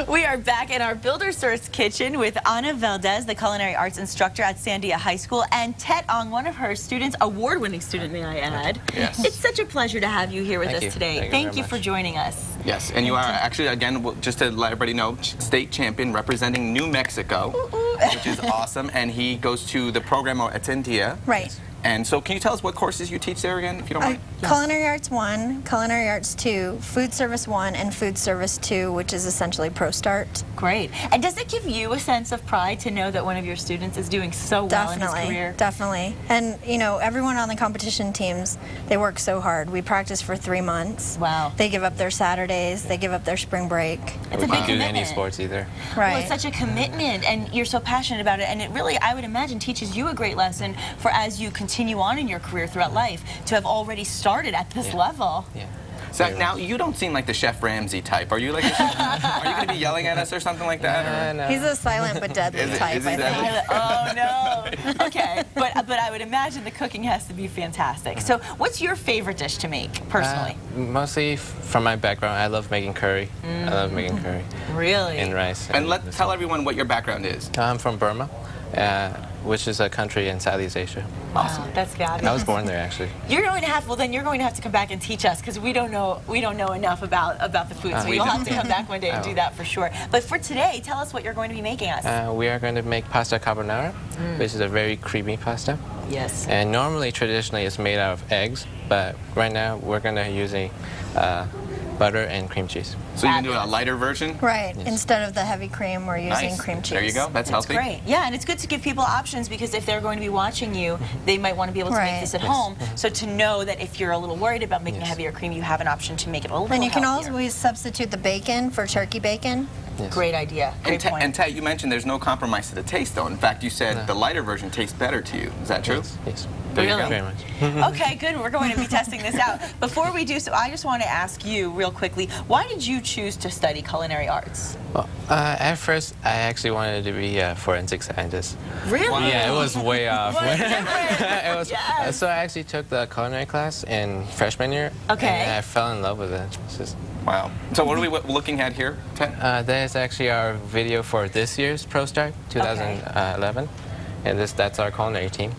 We are back in our Builder's kitchen with Ana Valdez, the culinary arts instructor at Sandia High School, and Tet Ong, one of her students, award-winning student, may I add. Yes. It's such a pleasure to have you here with us today. Thank you for joining us. Yes, and you are actually, again, just to let everybody know, state champion representing New Mexico, which is awesome, and he goes to the program at Sandia. Right. And so can you tell us what courses you teach there again, if you don't mind? Culinary Arts 1, Culinary Arts 2, Food Service 1, and Food Service 2, which is essentially Pro Start. Great. And does it give you a sense of pride to know that one of your students is doing so well in his career? Definitely. And, you know, everyone on the competition teams, they work so hard. We practice for 3 months. Wow. They give up their Saturdays. They give up their spring break. It's a big We don't do commitment. any sports either. Right. Well, it's such a commitment, and you're so passionate about it, and it really, I would imagine, teaches you a great lesson for as you continue on in your career throughout life to have already started at this level. Yeah. So now, you don't seem like the Chef Ramsay type. Are you like a chef? Are you going to be yelling at us or something like that? Or? No. He's a silent but deadly type, I think. Oh, no. Okay, but I would imagine the cooking has to be fantastic. So what's your favorite dish to make, personally? Mostly from my background, I love making curry. I love making curry. Really? And rice. And tell everyone what your background is. I'm from Burma, which is a country in Southeast Asia. Awesome. Wow, that's fabulous. I was born there, actually. You're going to have, well, then you're going to have to come back and teach us, because we don't know enough about the food. So you'll have to come back one day and do that for sure. But for today, tell us what you're going to be making us. We are going to make pasta carbonara, which is a very creamy pasta. Yes. And normally, traditionally, it's made out of eggs, but right now we're going to use butter and cream cheese. So you can do a lighter version? Right. Yes. Instead of the heavy cream, we're using cream cheese. There you go. That's healthy. Great. Yeah, and it's good to give people options, because if they're going to be watching you, they might want to be able to make this at home. So to know that if you're a little worried about making a heavier cream, you have an option to make it a little And you can healthier. always substitute the bacon for turkey bacon. Yes. Great idea. Great point. And Tat, you mentioned there's no compromise to the taste, though. In fact, you said the lighter version tastes better to you. Is that true? Yes. There you Really? go. Very much. Okay, good. We're going to be testing this out. Before we do so, I just want to ask you real quickly, why did you choose to study culinary arts? Well, at first, I actually wanted to be a forensic scientist. Really? Wow. Yeah, it was way off. It was, so I actually took the culinary class in freshman year. Okay. And I fell in love with it. It's just, Wow. So what are we looking at here, Tat? that is actually our video for this year's Pro Start, 2011. And that's our culinary team.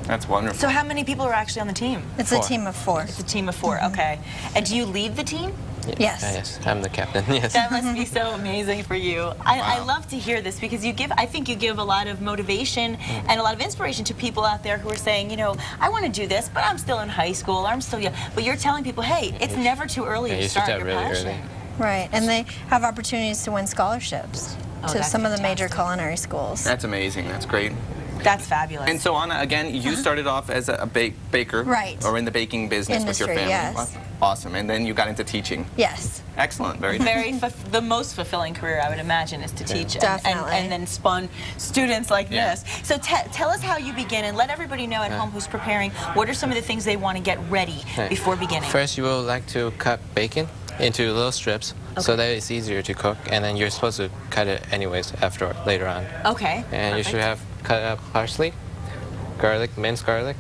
That's wonderful. So how many people are actually on the team? It's 4. a team of 4. It's a team of 4, okay. And do you lead the team? Yes. Yes, I'm the captain, yes. That must be so amazing for you. I love to hear this, because I think you give a lot of motivation and a lot of inspiration to people out there who are saying, you know, I want to do this, but I'm still in high school, I'm still young. But you're telling people, hey, it's never too early to start your passion. Right, and they have opportunities to win scholarships to that's some of the major fantastic. culinary schools. That's amazing. That's great. That's fabulous. And so, Anna, again, you started off as a baker. Right. Or in the baking business with your family. Yes. Awesome. And then you got into teaching. Yes. Excellent. Very the most fulfilling career, I would imagine, is to teach Definitely. and then spawn students like this. So tell us how you begin, and let everybody know at home who's preparing, what are some of the things they want to get ready before beginning? First, you will like to cut bacon into little strips so that it's easier to cook, and then you're supposed to cut it anyways later on. Okay. And you should have cut up parsley, garlic, minced garlic,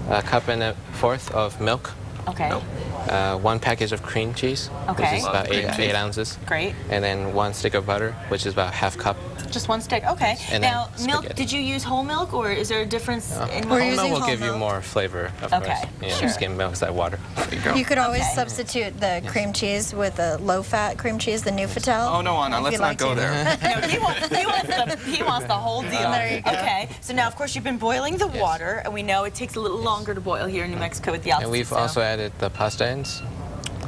a cup and a fourth of milk, Okay. 1 package of cream cheese, Okay. which is about Love cream 8 cheese. ounces, Great. and then 1 stick of butter, which is about half cup. Just 1 stick. Okay. And Now, then milk. spaghetti. Did you use whole milk, or is there a difference in We're Whole using milk will whole give you milk. more flavor, of Okay, course. You know, sure. skim milk is like water. There you go. You could always Okay. substitute the cream cheese with the low-fat cream cheese, the Nufitel. Oh, no, Anna, if let's you'd not like go to. there. No, he wants the whole deal. There you go. Okay. So now, of course, you've been boiling the water, and we know it takes a little longer to boil here in New Mexico with the altitude. And we've so. also added the pasta ends.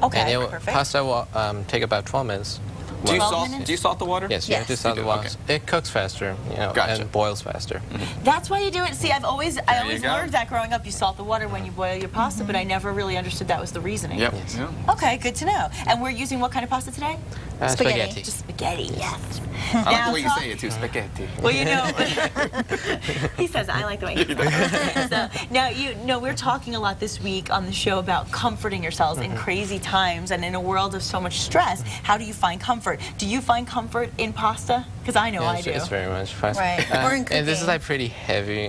Okay. And Perfect. pasta will take about 12 minutes. Do you 12 minutes? salt the water? Yes, you have to Yes. salt You the do, water. It cooks faster, you know, Gotcha. and boils faster. That's why you do it. See, I always you go. learned that growing up. You salt the water when you boil your pasta, but I never really understood that was the reasoning. Yep. Yes. Yeah. Okay, good to know. And we're using what kind of pasta today? Spaghetti. Just spaghetti. Yes. I like Now, the way you talk- say it, too. Spaghetti. Well, you know, he says I like the way you say it. So, now, we're talking a lot this week on the show about comforting yourselves in crazy times and in a world of so much stress. How do you find comfort? Do you find comfort in pasta? Because I know I do. It's very much fast. Right. Or in and this is cooking. like pretty heavy.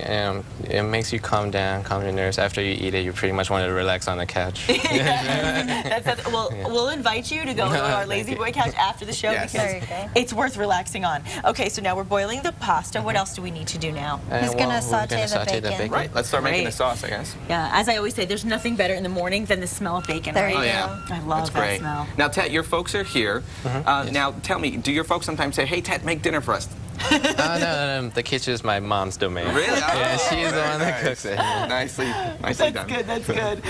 It makes you calm your nerves. After you eat it, you pretty much want to relax on the couch. Well, we'll invite you to go to our Lazy Boy couch after the show Yes. because There you go. it's worth relaxing on. Okay, so now we're boiling the pasta. What else do we need to do now? He's gonna we're saute the saute bacon. Right, let's start making Great. the sauce, I guess. Yeah, as I always say, there's nothing better in the morning than the smell of bacon, There right? you Oh, go. yeah. I love That's that great. smell. Now, Ted, your folks are here. Now, tell me, do your folks sometimes say, hey, Ted, make dinner for us? No, the kitchen is my mom's domain. Really? Yeah, Oh, she's the one that nice. cooks it. Nicely That's done. good, that's good.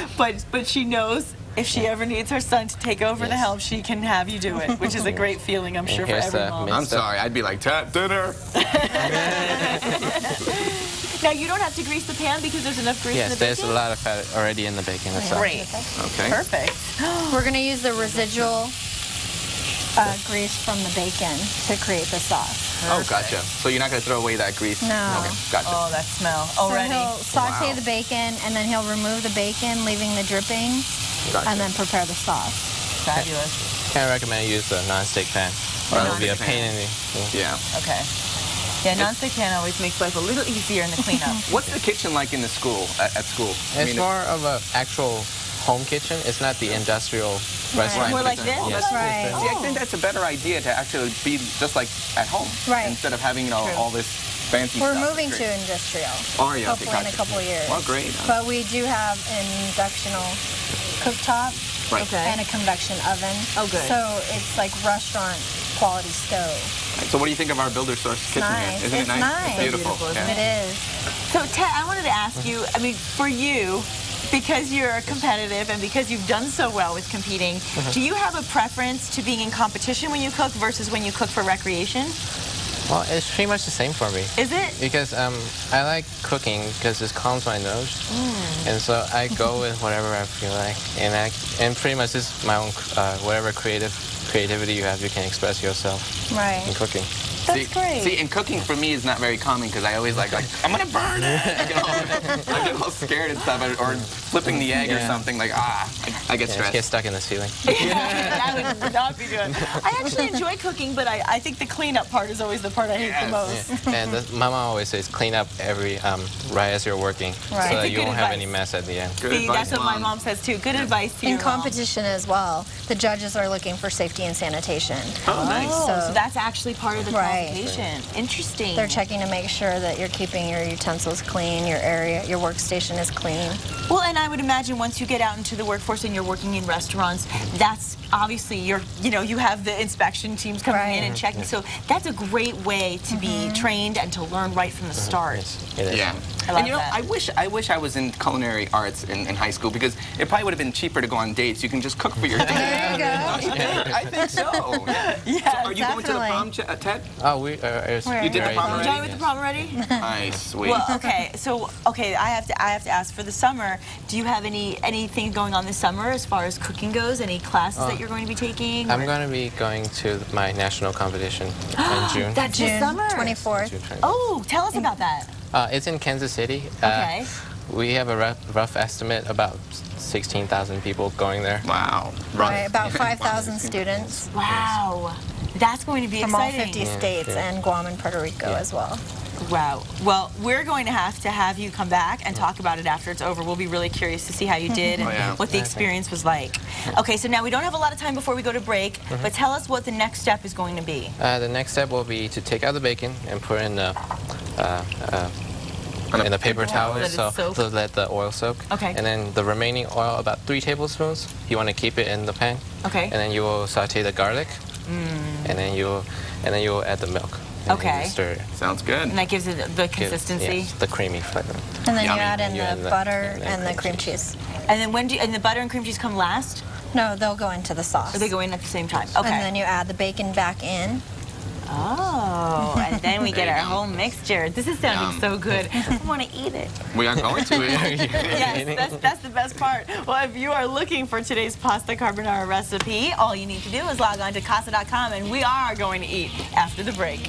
But she knows if she ever needs her son to take over the Yes. helm, she can have you do it, which is a great feeling, I'm sure, for here's every the mom. mint. I'm sorry, I'd be like, Ted, dinner. Now, you don't have to grease the pan because there's enough grease in Yes, the there's bacon? a lot of fat already in the bacon itself. Great. Okay. Perfect. We're going to use the residual grease from the bacon to create the sauce. Oh, gotcha. So you're not going to throw away that grease? No. Okay, gotcha. Oh, that smell So already. he'll saute Wow. the bacon, and then he'll remove the bacon, leaving the dripping, Gotcha. and then prepare the sauce. Fabulous. Can't recommend use a non-stick pan. Or it'll be a Non-stick pain pan. in the... Yeah. Okay. Yeah, non-stick pan always makes life a little easier in the cleanup. What's the kitchen like in the school, at school? It's more of an actual home kitchen. It's not the industrial restaurant. More like this? Yes. Right. See, I think that's a better idea to actually be just like at home. Right. Instead of having, True. all this fancy We're stuff. moving Great. to industrial, Are you? Okay, hopefully in a gotcha. couple of years. Well, great. But we do have an inductional cooktop Right. Okay. and a convection oven. Oh, good. So it's like restaurant quality stove. So what do you think of our builder source kitchen nice. here? Isn't It's it nice? nice. It's beautiful. Beautiful, isn't Yeah. It is. So, Ted, I wanted to ask you, I mean, for you, because you're competitive and because you've done so well with competing, do you have a preference to being in competition when you cook versus when you cook for recreation? Well, it's pretty much the same for me. Is it? Because I like cooking because it calms my nerves, and so I go with whatever I feel like, and pretty much it's my own whatever creativity you have, you can express yourself in Right. cooking. That's great. See, and cooking for me is not very common because I always like I'm gonna burn it. I get all scared and stuff, or flipping the egg or Yeah. something like I get Yeah, stressed. get stuck in the ceiling. That would not be good. I actually enjoy cooking, but I think the cleanup part is always the part I hate the Yes. most. And my mom always says clean up every right as you're working, Right. so It's a that you good won't have advice. any mess at the end. Good See, advice, that's what my mom says too. Good advice to In your mom. competition as well, the judges are looking for safety and sanitation. Oh, nice. Oh, so So- that's actually part of the Right. qualification. Interesting. They're checking to make sure that you're keeping your utensils clean, your area, your workstation is clean. Well, and I would imagine once you get out into the workforce and you're working in restaurants, that's obviously you have the inspection teams coming in Right. and checking. So that's a great way to be trained and to learn right from the start. Yes, it is. Yeah. I love And that. I wish I was in culinary arts in high school because it probably would have been cheaper to go on dates. You can just cook for your date. There you go. I think so. Yeah, So are you going to the definitely. prom, Ted? Oh, we. You did the prom You already? done with the prom already? Nice, sweet. Well, okay. So, I have to ask for the summer. Do you have anything going on this summer as far as cooking goes? Any classes that you're going to be taking? I'm going to be going to my national competition in June. That's this June summer. 24th. June 20th. Oh, tell us about that. It's in Kansas City. Okay. We have a rough estimate about 16,000 people going there. Wow. Right, about 5,000 students Wow, that's going to be from all exciting. 50 states and Guam and Puerto Rico as well. Wow. Well, we're going to have you come back and talk about it after it's over. We'll be really curious to see how you did and Oh, yeah. what the experience was like. Okay, so now we don't have a lot of time before we go to break, but tell us what the next step is going to be. The next step will be to take out the bacon and put in the paper towel Let it soak. to let the oil soak. Okay. And then the remaining oil, about 3 tablespoons, you want to keep it in the pan. Okay. And then you will saute the garlic. And then you will add the milk. And then Okay. you stir it. Sounds good. And that gives it the consistency. Yes, the creamy flavor. And then Yummy. you add in You add the butter and and the cream cream cheese. And then and the butter and cream cheese come last? No, they'll go into the sauce. Or they go in at the same time? Okay. And then you add the bacon back in. Oh, and then we get There you our go. whole mixture. This is sounding Yum. so good. I want to eat it. We are going to. Yes, that's the best part. Well, if you are looking for today's pasta carbonara recipe, all you need to do is log on to casa.com, and we are going to eat after the break.